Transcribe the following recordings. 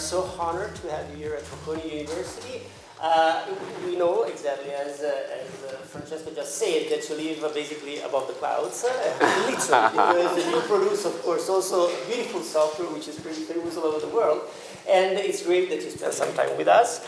so honored to have you here at Bocconi University. We know exactly, as Francesco just said, that you live basically above the clouds, literally, because you produce, of course, also beautiful software, which is pretty famous all over the world. And it's great that you spend some time with us.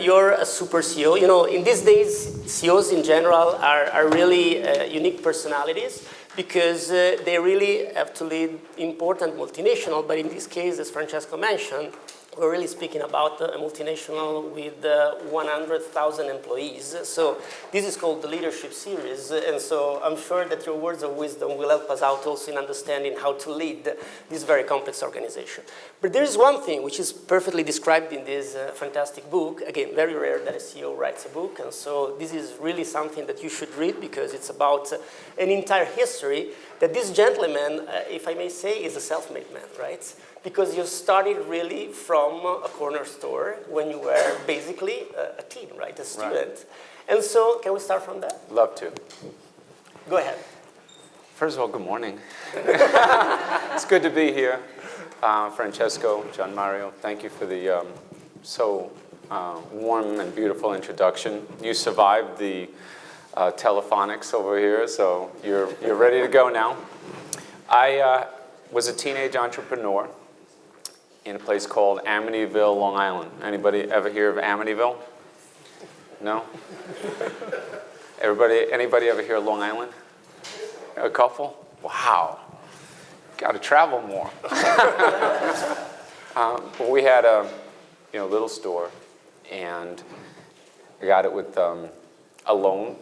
You're a super CEO. You know, in these days, CEOs in general are really unique personalities because they really have to lead important multinational. But in this case, as Francesco mentioned, we're really speaking about a multinational with 100,000 employees. So this is called the Leadership Series. And so I'm sure that your words of wisdom will help us out also in understanding how to lead this very complex organization. But there's one thing which is perfectly described in this fantastic book. Again, very rare that a CEO writes a book. And so this is really something that you should read because it's about an entire history that this gentleman, if I may say, is a self-made man, right? Because you started really from a corner store when you were basically a teen, right? A student. Right. And so, can we start from that? Love to. Go ahead. First of all, good morning. It's good to be here. Francesco, Gianmario, thank you for the warm and beautiful introduction. You survived the telephonics over here, so you're ready to go now. I was a teenage entrepreneur in a place called Amityville, Long Island. Anybody ever hear of Amityville? No? Anybody ever hear of Long Island? A couple? Wow. Got to travel more. But we had a little store, and I got it with a loan,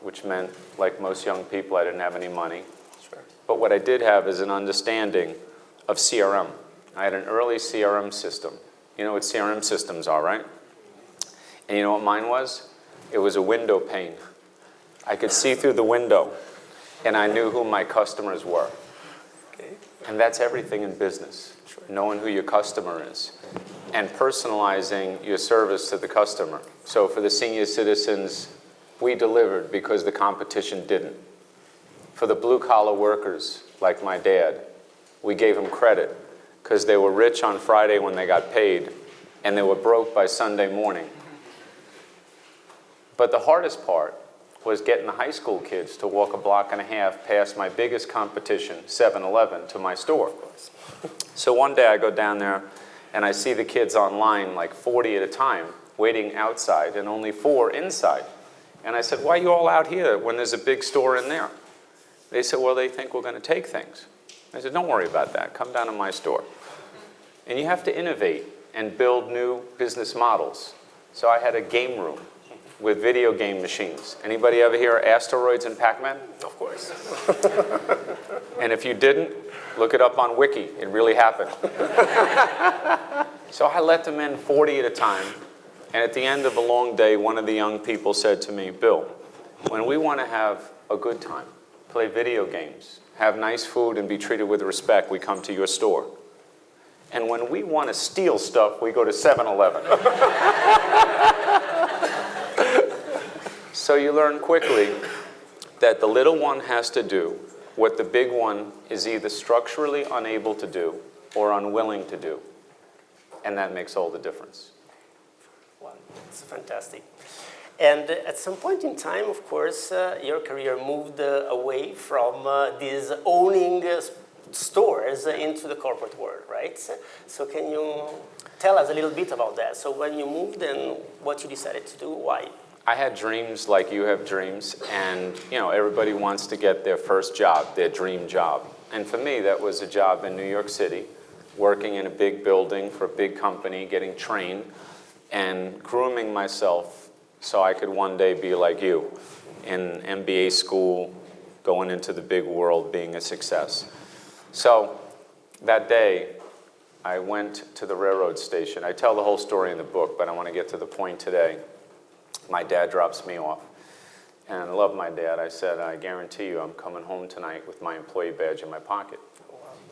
which meant, like most young people, I didn't have any money. Sure. But what I did have is an understanding of CRM. I had an early CRM system. You know what CRM systems are, right? And you know what mine was? It was a window pane. I could see through the window, and I knew who my customers were. Okay. And that's everything in business, sure. Knowing who your customer is and personalizing your service to the customer. So for the senior citizens, we delivered because the competition didn't. For the blue-collar workers, like my dad, we gave them credit because they were rich on Friday when they got paid, and they were broke by Sunday morning. But the hardest part was getting the high school kids to walk a block and a half past my biggest competition, 7-Eleven, to my store. So one day I go down there, and I see the kids online, like 40 at a time, waiting outside, and only 4 inside. And I said, why are you all out here when there's a big store in there? They said, well, they think we're going to take things. I said, don't worry about that. Come down to my store. And you have to innovate and build new business models. So I had a game room with video game machines. Anybody ever hear of Asteroids and Pac-Man? Of course. And if you didn't, look it up on Wiki. It really happened. So I let them in 40 at a time. And at the end of a long day, one of the young people said to me, Bill, when we want to have a good time, play video games, have nice food, and be treated with respect, we come to your store. And when we want to steal stuff, we go to 7-Eleven. So you learn quickly that the little one has to do what the big one is either structurally unable to do or unwilling to do. And that makes all the difference. Wow, it's fantastic. And at some point in time, of course, your career moved away from these owning stores into the corporate world, right? So can you tell us a little bit about that? So when you moved and what you decided to do, why? I had dreams like you have dreams, and everybody wants to get their first job, their dream job. And for me, that was a job in New York City, working in a big building for a big company, getting trained, and grooming myself so I could one day be like you, in MBA school, going into the big world, being a success. So that day, I went to the railroad station. I tell the whole story in the book, but I want to get to the point today. My dad drops me off, and I love my dad. I said, I guarantee you I'm coming home tonight with my employee badge in my pocket.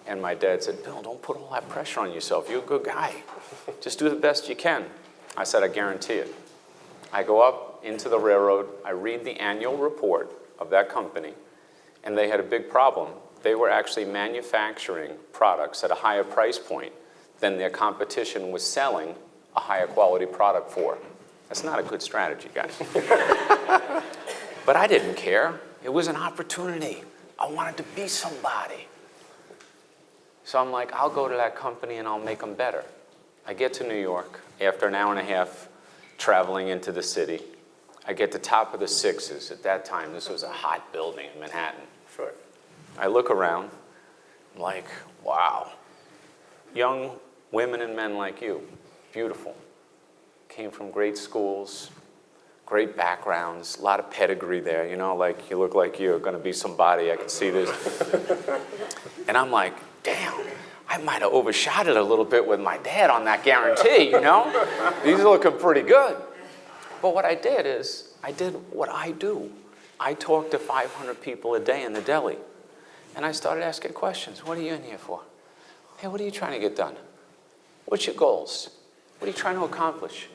And my dad said, Bill, don't put all that pressure on yourself. You're a good guy. Just do the best you can. I said, I guarantee it. I go up into the railroad. I read the annual report of that company, and they had a big problem. They were actually manufacturing products at a higher price point than their competition was selling a higher quality product for. That's not a good strategy, guys. But I didn't care. It was an opportunity. I wanted to be somebody. So I'm like, I'll go to that company and I'll make them better. I get to New York after an hour and a half traveling into the city. I get to top of the sixes. At that time, this was a hot building in Manhattan. Sure. I look around, I'm like, wow. Young women and men like you, beautiful. Came from great schools, great backgrounds, a lot of pedigree there, you know, like you look like you're gonna be somebody, I can see this. And I'm like, damn, I might have overshot it a little bit with my dad on that guarantee, you know? These are looking pretty good. But what I did is, I did what I do. I talked to 500 people a day in the deli. And I started asking questions. What are you in here for? Hey, what are you trying to get done? What's your goals? What are you trying to accomplish?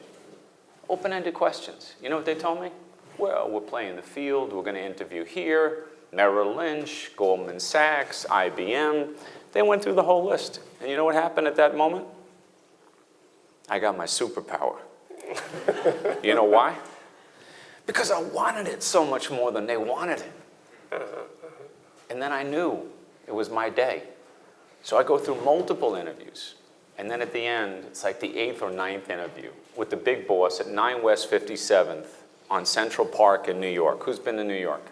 Open-ended questions. You know what they told me? Well, we're playing the field. We're going to interview here. Merrill Lynch, Goldman Sachs, IBM. They went through the whole list. And you know what happened at that moment? I got my superpower. You know why? Because I wanted it so much more than they wanted it. And then I knew it was my day. So I go through multiple interviews. And then at the end, it's like the 8th or 9th interview with the big boss at 9 West 57th on Central Park in New York. Who's been to New York?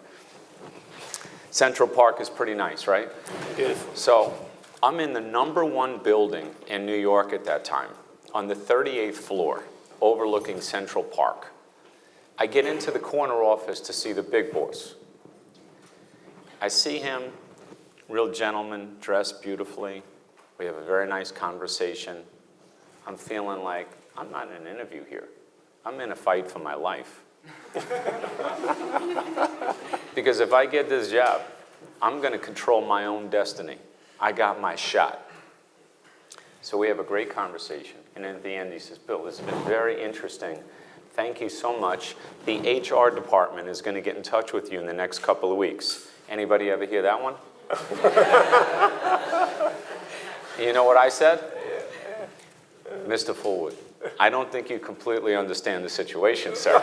Central Park is pretty nice, right? Beautiful. So I'm in the #1 building in New York at that time, on the 38th floor, overlooking Central Park. I get into the corner office to see the big boss. I see him, real gentleman, dressed beautifully. We have a very nice conversation. I'm feeling like I'm not in an interview here. I'm in a fight for my life. Because if I get this job, I'm going to control my own destiny. I got my shot. So we have a great conversation. And at the end, he says, Bill, this has been very interesting. Thank you so much. The HR department is going to get in touch with you in the next couple of weeks. Anybody ever hear that one? You know what I said? Mr. Fullwood, I don't think you completely understand the situation, sir.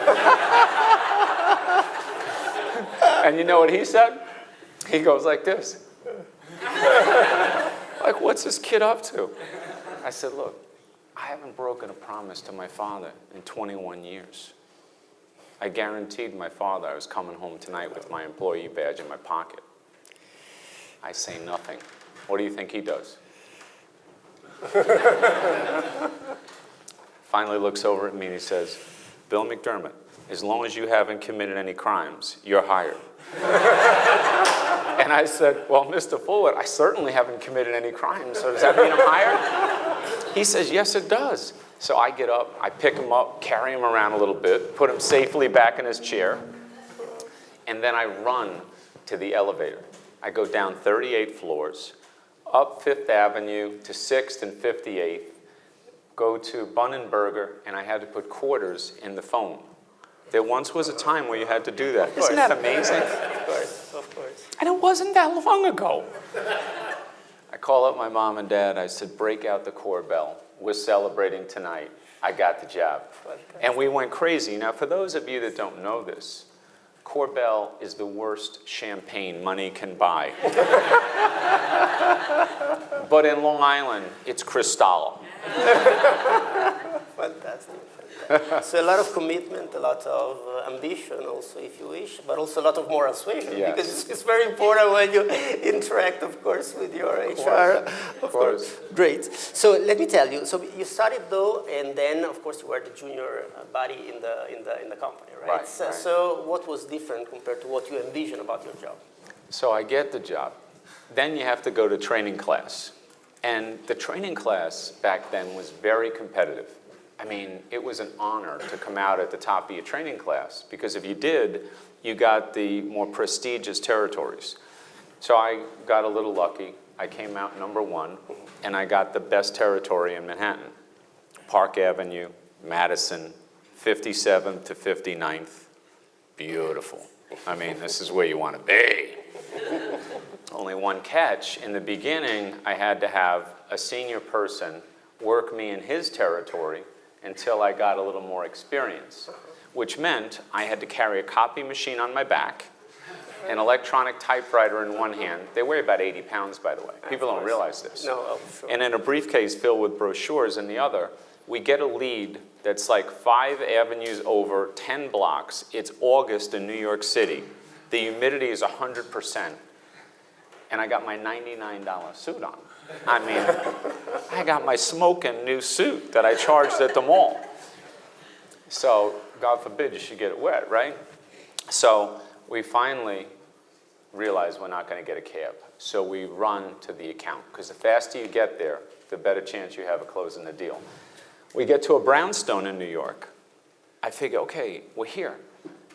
And you know what he said? He goes like this. Like, what's this kid up to? I said, look, I haven't broken a promise to my father in 21 years. I guaranteed my father I was coming home tonight with my employee badge in my pocket. I say nothing. What do you think he does? Finally looks over at me and he says, Bill McDermott, as long as you haven't committed any crimes, you're hired. And I said, well, Mr. Fullwood, I certainly haven't committed any crimes, so does that mean I'm hired? He says, yes, it does. So I get up, I pick him up, carry him around a little bit, put him safely back in his chair, and then I run to the elevator. I go down 38 floors, up 5th Avenue to 6th and 58th, go to Bunnenberger, and I had to put quarters in the phone. There once was a time where you had to do that. Isn't that amazing? Of course, of course. And it wasn't that long ago. I call up my mom and dad. I said, break out the core bell. We're celebrating tonight. I got the job. And we went crazy. Now, for those of you that don't know this, Korbel is the worst champagne money can buy. But in Long Island, it's Cristal. Fantastic. So a lot of commitment, a lot of ambition also, if you wish, but also a lot of moral suasion, Yes. because it's very important when you interact, of course, with your HR. Of course. Great. So let me tell you, so you started though, and then, of course, you were the junior body in the company, right? Right, So, right. so what was different compared to what you envisioned about your job? So I get the job. Then you have to go to training class. And the training class back then was very competitive. I mean, it was an honor to come out at the top of your training class, because if you did, you got the more prestigious territories. So I got a little lucky. I came out #1, and I got the best territory in Manhattan. Park Avenue, Madison, 57th to 59th. Beautiful. I mean, this is where you want to be. Only one catch. In the beginning, I had to have a senior person work me in his territory until I got a little more experience, which meant I had to carry a copy machine on my back, an electronic typewriter in one hand. They weigh about 80 pounds, by the way. People don't realize this. No, oh, sure. And in a briefcase filled with brochures in the other. We get a lead that's like 5 avenues over, 10 blocks. It's August in New York City. The humidity is 100%. And I got my $99 suit on. I mean, I got my smoking new suit that I charged at the mall. So, God forbid you should get it wet, right? So, we finally realize we're not going to get a cab. So we run to the account, because the faster you get there, the better chance you have of closing the deal. We get to a brownstone in New York. I figure, okay, we're here.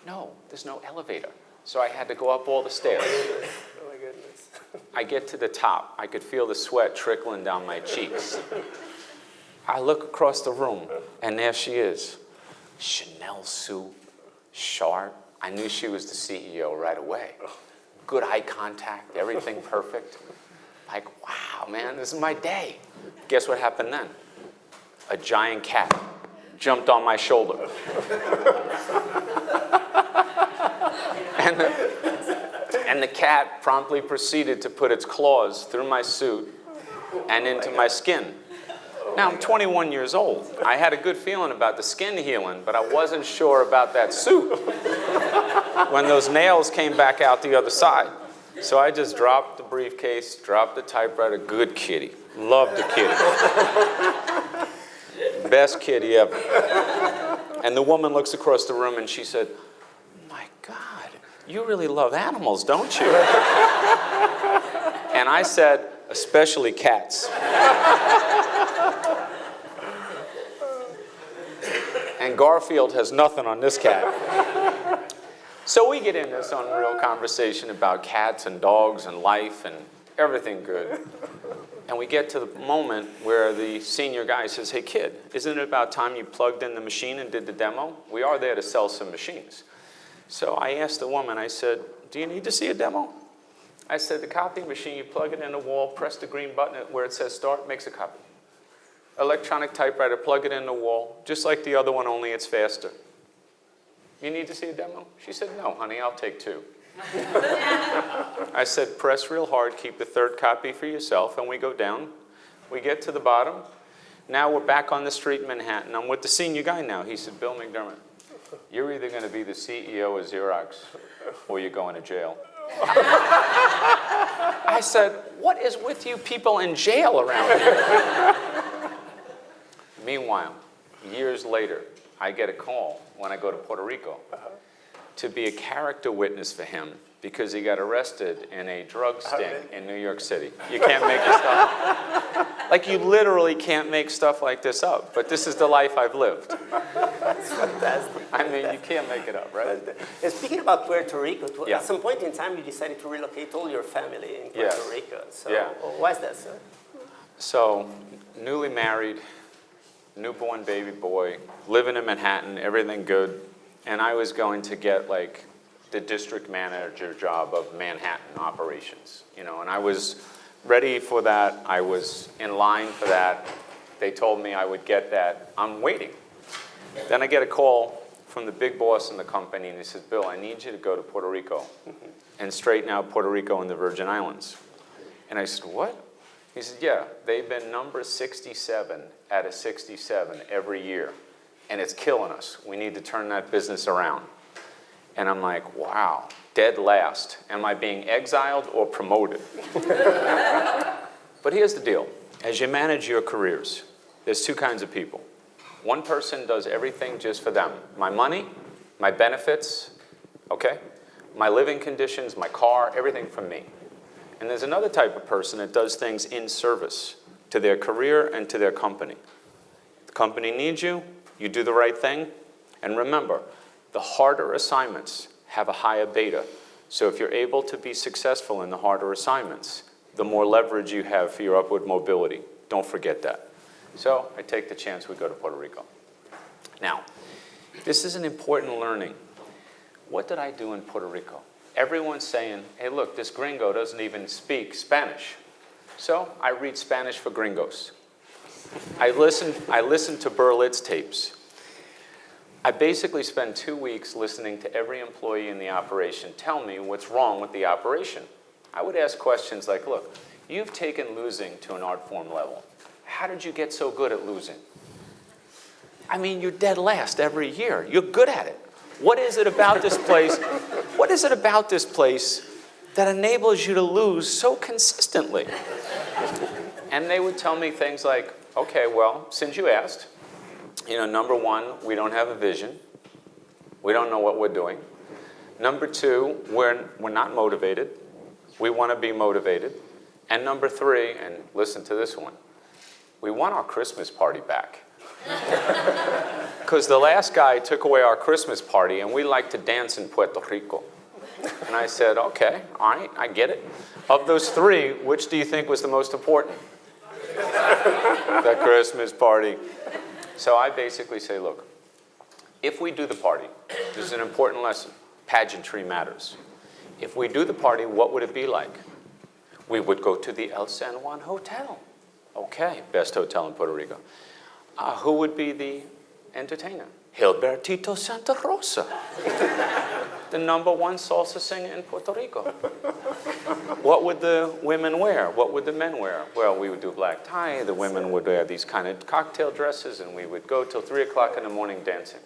No, there's no elevator. So I had to go up all the stairs. Oh my goodness. I get to the top. I could feel the sweat trickling down my cheeks. I look across the room, and there she is. Chanel suit, sharp. I knew she was the CEO right away. Good eye contact, everything perfect. Like, wow, man, this is my day. Guess what happened then? A giant cat jumped on my shoulder. And the cat promptly proceeded to put its claws through my suit and into my skin. Now, I'm 21 years old. I had a good feeling about the skin healing, but I wasn't sure about that suit when those nails came back out the other side. So I just dropped the briefcase, dropped the typewriter. Good kitty. Loved the kitty. Best kitty ever. And the woman looks across the room and she said, "My God, you really love animals, don't you?" And I said, "Especially cats." And Garfield has nothing on this cat. So we get into some real conversation about cats and dogs and life and everything good. And we get to the moment where the senior guy says, "Hey kid, isn't it about time you plugged in the machine and did the demo? We are there to sell some machines." So I asked the woman, I said, "Do you need to see a demo?" I said, "The copy machine, you plug it in the wall, press the green button where it says start, makes a copy. Electronic typewriter, plug it in the wall, just like the other one, only it's faster. You need to see a demo?" She said, "No, honey, I'll take 2. I said, "Press real hard, keep the 3rd copy for yourself," and we go down. We get to the bottom. Now we're back on the street in Manhattan. I'm with the senior guy now. He said, "Bill McDermott, you're either going to be the CEO of Xerox or you're going to jail." I said, "What is with you people in jail around here?" Meanwhile, years later, I get a call when I go to Puerto Rico to be a character witness for him because he got arrested in a drug sting in New York City. You can't make this stuff up. Like, you literally can't make stuff like this up, but this is the life I've lived. That's fantastic. I mean, you can't make it up, right? And speaking about Puerto Rico, Yeah. at some point in time you decided to relocate all your family in Puerto Yes. Rico. So Yeah. why is that, sir? So, newly married, newborn baby boy, living in Manhattan, everything good. And I was going to get like the district manager job of Manhattan operations, you know, and I was ready for that. I was in line for that. They told me I would get that. I'm waiting. Then I get a call from the big boss in the company, and he says, "Bill, I need you to go to Puerto Rico and straighten out Puerto Rico and the Virgin Islands." And I said, "What?" He said, "Yeah, they've been number 67 out of 67 every year, and it's killing us. We need to turn that business around." And I'm like, wow, dead last. Am I being exiled or promoted? But here's the deal. As you manage your careers, there's 2 kinds of people. One person does everything just for them. My money, my benefits, okay? My living conditions, my car, everything from me. And there's another type of person that does things in service to their career and to their company. The company needs you, you do the right thing, and remember, the harder assignments have a higher beta. So if you're able to be successful in the harder assignments, the more leverage you have for your upward mobility. Don't forget that. So I take the chance we go to Puerto Rico. Now, this is an important learning. What did I do in Puerto Rico? Everyone's saying, "Hey, look, this gringo doesn't even speak Spanish." So I read Spanish for Gringos. I listened to Berlitz tapes. I basically spend 2 weeks listening to every employee in the operation tell me what's wrong with the operation. I would ask questions like, look, you've taken losing to an art form level. How did you get so good at losing? I mean, you're dead last every year. You're good at it. What is it about this place? What is it about this place that enables you to lose so consistently? And they would tell me things like, okay, well, since you asked, number one, we don't have a vision. We don't know what we're doing. Number two, we're not motivated. We want to be motivated. And number three, and listen to this one, we want our Christmas party back. Because the last guy took away our Christmas party, and we like to dance in Puerto Rico. And I said, okay, all right, I get it. Of those three, which do you think was the most important? The Christmas party. So I basically say, look, if we do the party, this is an important lesson. Pageantry matters. If we do the party, what would it be like? We would go to the El San Juan Hotel. Okay, best hotel in Puerto Rico. Who would be the entertainer? Gilbertito Santa Rosa, the #1 salsa singer in Puerto Rico. What would the women wear? What would the men wear? Well, we would do black tie. The women would wear these kind of cocktail dresses, and we would go till 3 o'clock in the morning dancing.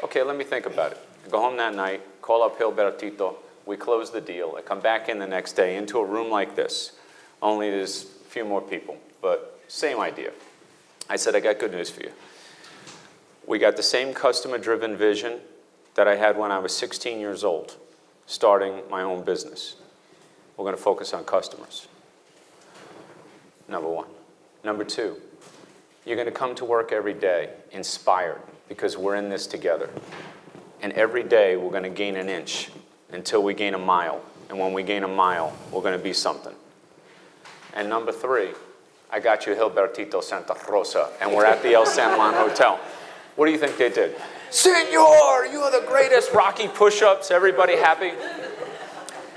Okay, let me think about it. I go home that night, call up Gilbertito. We close the deal. I come back in the next day into a room like this. Only there's a few more people, but same idea. I said, I got good news for you. We got the same customer-driven vision that I had when I was 16 years old, starting my own business. We're going to focus on customers. Number one. Number two, you're going to come to work every day inspired because we're in this together. And every day we're going to gain an inch until we gain a mile. And when we gain a mile, we're going to be something. And number three, I got you Gilbertito Santa Rosa, and we're at the El San Juan Hotel. What do you think they did? Senor, you are the greatest. Rocky push-ups, everybody happy.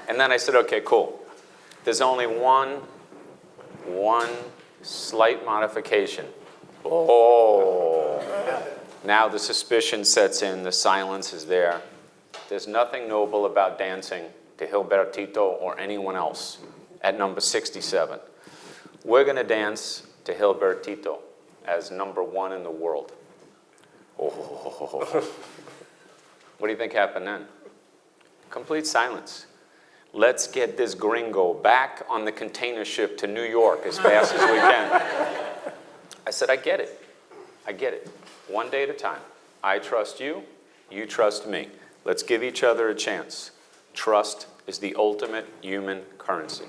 And then I said, okay, cool. There's only one slight modification. Oh. Now the suspicion sets in, the silence is there. There's nothing noble about dancing to Gilbertito or anyone else at number 67. We're going to dance to Gilbertito as #1 in the world. Oh. What do you think happened then? Complete silence. Let's get this gringo back on the container ship to New York as fast as we can. I said, I get it. I get it. One day at a time. I trust you. You trust me. Let's give each other a chance. Trust is the ultimate human currency.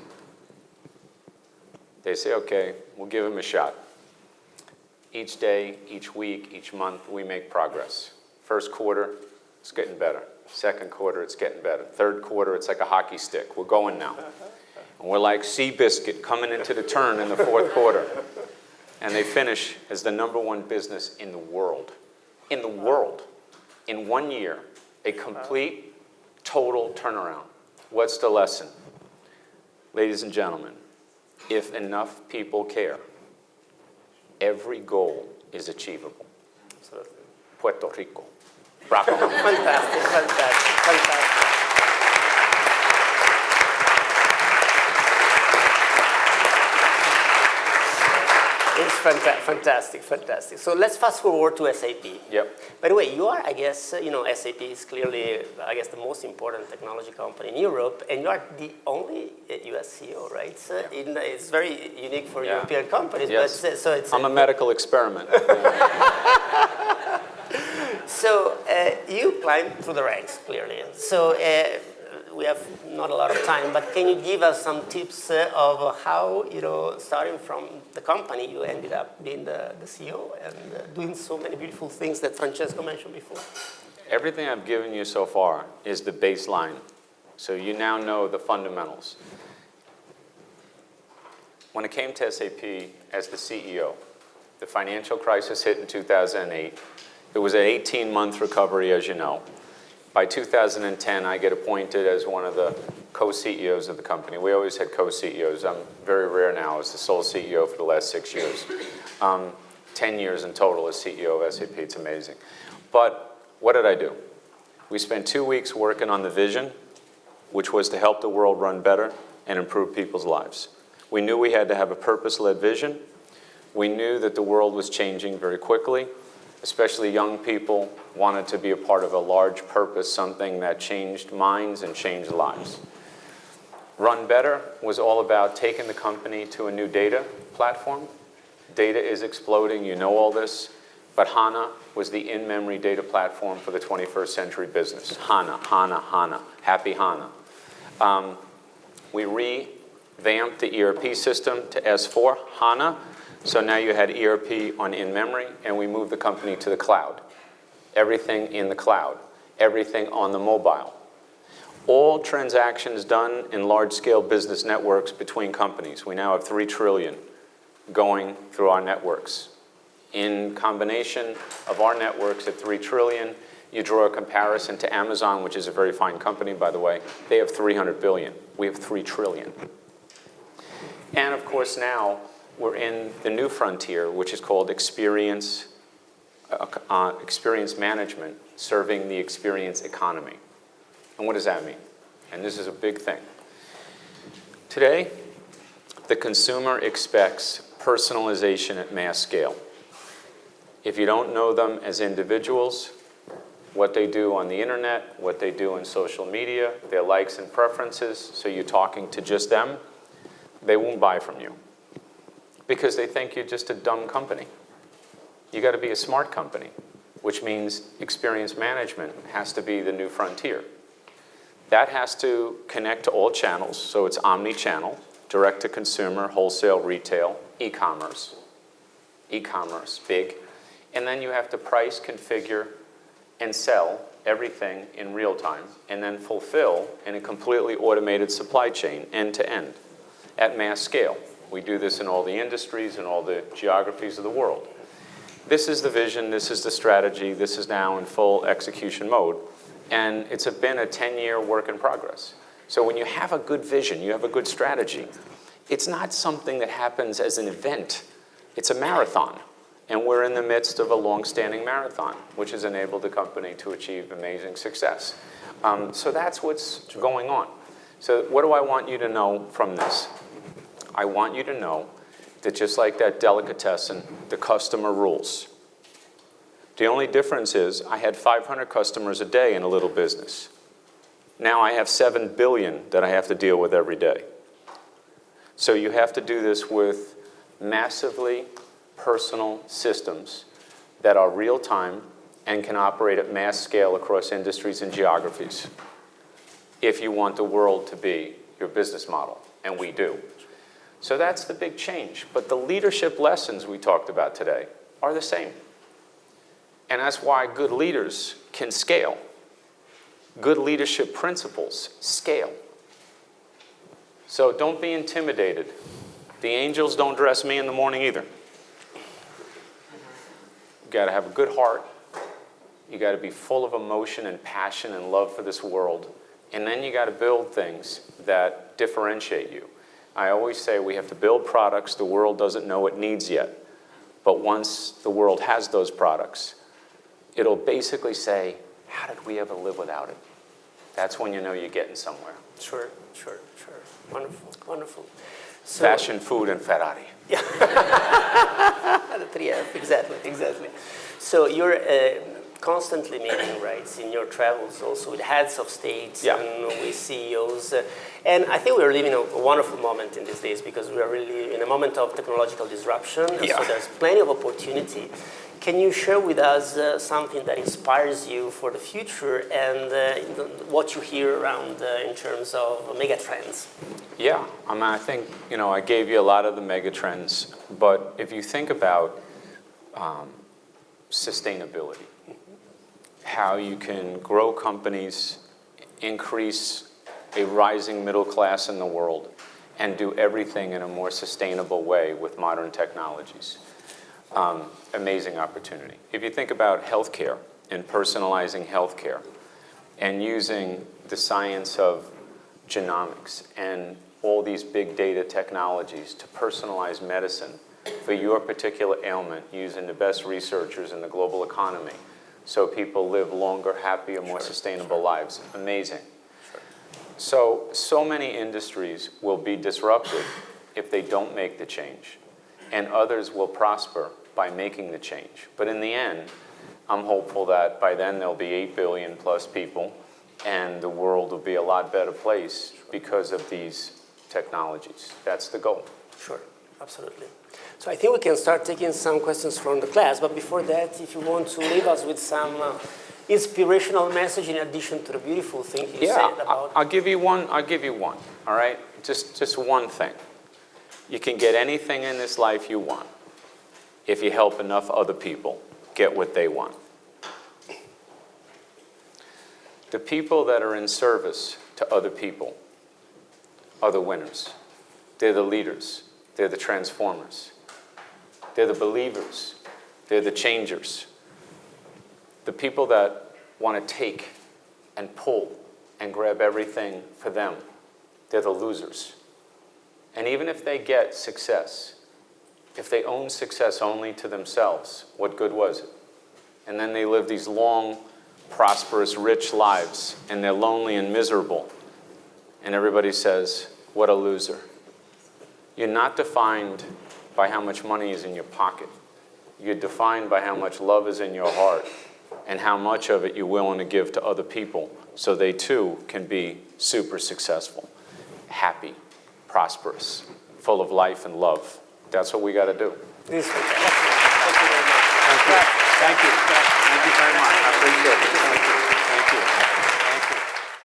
They say, okay, we'll give him a shot. Each day, each week, each month, we make progress. First quarter, it's getting better. Second quarter, it's getting better. Third quarter, it's like a hockey stick. We're going now. And we're like Seabiscuit coming into the turn in the fourth quarter. And they finish as the #1 business in the world. In the world. In 1 year, a complete, total turnaround. What's the lesson? Ladies and gentlemen, if enough people care, every goal is achievable. Absolutely. Puerto Rico. Bravo. Fantastic, fantastic, fantastic. It's fantastic, fantastic. So let's fast forward to SAP. Yep. By the way, you are, I guess, SAP is clearly, I guess, the most important technology company in Europe, and you are the only US CEO, right? So it's very unique for European companies. Yes. But so it's I'm a medical experiment. So you climbed through the ranks, clearly. So we have not a lot of time, but can you give us some tips of how, starting from the company, you ended up being the CEO and doing so many beautiful things that Francesco mentioned before? Everything I've given you so far is the baseline. So you now know the fundamentals. When it came to SAP as the CEO, the financial crisis hit in 2008. It was an 18-month recovery, as you know. By 2010, I get appointed as one of the co-CEOs of the company. We always had co-CEOs. I'm very rare now as the sole CEO for the last 6 years. 10 years in total as CEO of SAP. It's amazing. But what did I do? We spent 2 weeks working on the vision, which was to help the world run better and improve people's lives. We knew we had to have a purpose-led vision. We knew that the world was changing very quickly. Especially young people wanted to be a part of a large purpose, something that changed minds and changed lives. Run Better was all about taking the company to a new data platform. Data is exploding, you know all this, but HANA was the in-memory data platform for the 21st century business. HANA, HANA, HANA, happy HANA. We revamped the ERP system to S4 HANA, so now you had ERP on in-memory, and we moved the company to the cloud. Everything in the cloud, everything on the mobile. All transactions done in large-scale business networks between companies. We now have 3 trillion going through our networks. In combination of our networks at 3 trillion, you draw a comparison to Amazon, which is a very fine company, by the way. They have 300 billion. We have 3 trillion. And of course now, we're in the new frontier, which is called experience management, serving the experience economy. And what does that mean? And this is a big thing. Today, the consumer expects personalization at mass scale. If you don't know them as individuals, what they do on the internet, what they do in social media, their likes and preferences, so you're talking to just them, they won't buy from you because they think you're just a dumb company. You got to be a smart company, which means experience management has to be the new frontier. That has to connect to all channels, so it's omni-channel, direct to consumer, wholesale, retail, e-commerce. E-commerce, big. And then you have to price, configure, and sell everything in real time, and then fulfill in a completely automated supply chain, end to end, at mass scale. We do this in all the industries and all the geographies of the world. This is the vision, this is the strategy, this is now in full execution mode, and it's been a 10-year work in progress. So when you have a good vision, you have a good strategy, it's not something that happens as an event, it's a marathon. And we're in the midst of a long-standing marathon, which has enabled the company to achieve amazing success. So that's what's going on. So what do I want you to know from this? I want you to know that just like that delicatessen, the customer rules. The only difference is I had 500 customers a day in a little business. Now I have 7 billion that I have to deal with every day. So you have to do this with massively personal systems that are real-time and can operate at mass scale across industries and geographies if you want the world to be your business model, and we do. So that's the big change. But the leadership lessons we talked about today are the same. And that's why good leaders can scale. Good leadership principles scale. So don't be intimidated. The angels don't dress me in the morning either. You got to have a good heart. You got to be full of emotion and passion and love for this world. And then you got to build things that differentiate you. I always say we have to build products the world doesn't know it needs yet. But once the world has those products, it'll basically say, how did we ever live without it? That's when you know you're getting somewhere. Sure. Wonderful, wonderful. So, fashion, food, and Ferrari. Yeah. The 3F, exactly. So you're constantly making rights in your travels also with heads of states and with CEOs. And I think we're living a wonderful moment in these days because we are really in a moment of technological disruption. So there's plenty of opportunity. Can you share with us something that inspires you for the future and what you hear around in terms of mega trends? Yeah, I think, I gave you a lot of the mega trends, but if you think about sustainability, how you can grow companies, increase a rising middle class in the world, and do everything in a more sustainable way with modern technologies. Amazing opportunity. If you think about healthcare and personalizing healthcare and using the science of genomics and all these big data technologies to personalize medicine for your particular ailment using the best researchers in the global economy so people live longer, happier, more sustainable lives. Amazing. So many industries will be disrupted if they don't make the change, and others will prosper by making the change. But in the end, I'm hopeful that by then there'll be 8 billion plus people, and the world will be a lot better place because of these technologies. That's the goal. Sure, absolutely. So I think we can start taking some questions from the class, but before that, if you want to leave us with some inspirational message in addition to the beautiful thing you said about... I'll give you one, all right? Just one thing. You can get anything in this life you want if you help enough other people get what they want. The people that are in service to other people are the winners. They're the leaders. They're the transformers. They're the believers. They're the changers. The people that want to take and pull and grab everything for them, they're the losers. And even if they get success, if they own success only to themselves, what good was it? And then they live these long, prosperous, rich lives, and they're lonely and miserable. And everybody says, what a loser. You're not defined by how much money is in your pocket. You're defined by how much love is in your heart and how much of it you're willing to give to other people so they too can be super successful, happy, prosperous, full of life and love. That's what we got to do. This Thank you very much. Thank you very much.